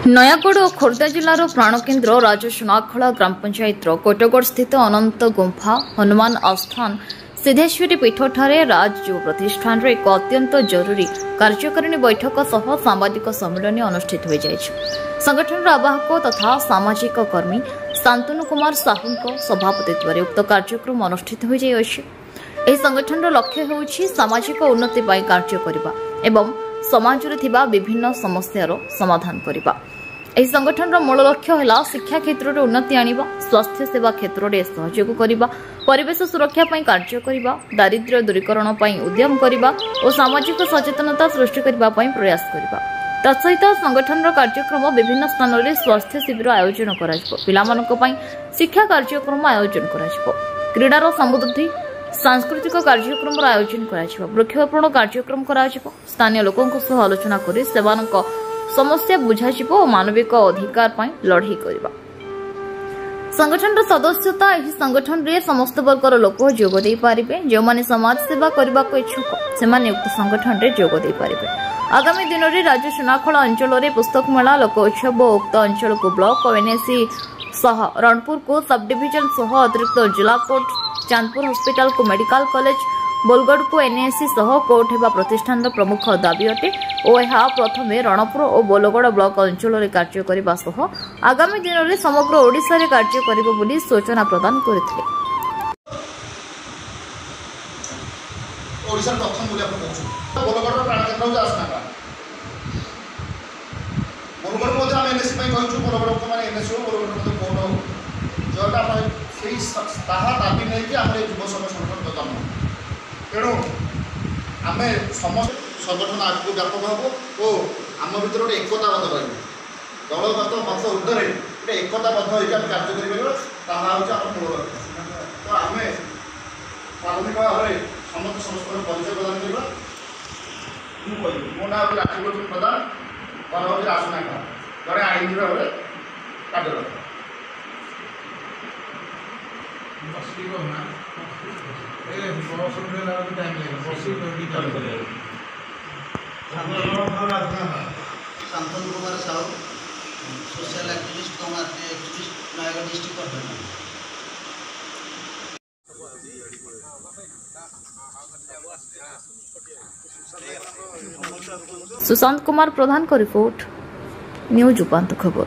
नयागढ़ और खोर्धा जिलार प्राणकेन्द्र राजसुनाखला ग्राम पंचायत कोटगढ़ स्थित अनंत गुंफा हनुमान आस्थान सिद्धेश्वरी पीठठारे राज युव प्रतिष्ठान एक अत्यंत जरूरी कार्यकारिणी बैठक सह सामाजिक सम्मेलन अनुष्ठित हो जाए। संगठन आवाहक तथा सामाजिक कर्मी शांतनु कुमार साहू सभापतित्व में उक्त कार्यक्रम अनुष्ठित हो जाए। संगठन लक्ष्य होउछि सामाजिक उन्नति पाई कार्य करिबा एवं समाज रे थिबा विभिन्न समस्यार समाधान करिबा। एही संगठन मूल लक्ष्य है शिक्षा क्षेत्र में उन्नति आनिबा, स्वास्थ्य सेवा क्षेत्र में सहयोग करिबा, परिवेश सुरक्षा पाई कार्य करिबा, दारिद्र्य दूरीकरण पाई उद्यम करिबा और सामाजिक सचेतनता सृष्टि करिबा पाई प्रयास करिबा। तत्सहित संगठन कार्यक्रम विभिन्न स्थान में स्वास्थ्य शिविर आयोजन कराजिबो, पिलामानक पाई शिक्षा कार्यक्रम आयोजन कराजिबो, क्रीडार समृद्धि सांस्कृतिक कार्यक्रम आयोजन कराजिबो, वृक्षारोपण कार्यक्रम कराजिबो, स्थानीय लोकों सह आलोचना करी सेवानक समस्या बुझाजिबो और मानविक अधिकार पाई लड़ाई करिबा। संगठन सदस्यता एही संगठन रे समस्त वर्गर लोक जोग देई पारिबे। जो माने समाज सेवा करबा को इच्छुक सेमाने उक्त संगठन रे जोग देई पारिबे। आगामी दिन में राज्य सुनाखला अंचल में पुस्तक मेला लोकोत्सव और उक्त अंचल को ब्लॉक और एनएसी सह रणपुर को सब डिविजन सह अतिरिक्त जिला कोर्ट, चांदपुर हॉस्पिटल को मेडिकल कॉलेज, बोलगढ़ को एनएसी सह कोर्ट हेबा प्रतिष्ठान प्रमुख दाबी अटे और यह प्रथम रणपुर और बोलगढ़ ब्लॉक अंचल में कार्य करने सह आगामी दिन में समग्र ओडिशा रे कार्य करिबो बोली सूचना प्रदान करथिले। ओडिशा प्रथम बोली आपण कहू बोलगढ़ प्राणकेन्द्र हो आसना बोलगढ़ को हम एनएसी पई कहू बोलगढ़ को माने एनएसी हो बोलगढ़ को कोन हो जोटा आपण सेही ताहा दाबी नै कि हमरे युव संगठन प्रदान तेणु आम समस्त संगठन आगे व्यापक हम और आम भर गोटे एकताबद्ध रही दलगत मत ऊर्धे गोटे एकताबद्ध होकर कार्य कर मूल लक्ष्य। तो आम प्राथमिक भाव में समस्त समस्त परिचय प्रदान करवा। मो ना राष्ट्रीय प्रधान परवर्ती राजनायक जड़े आईन भाव में कार्यरत Shantanu Kumar Sahu social activist Nayagarh district Sushant Kumar Pradhan को रिपोर्ट न्यूज उपांत खबर।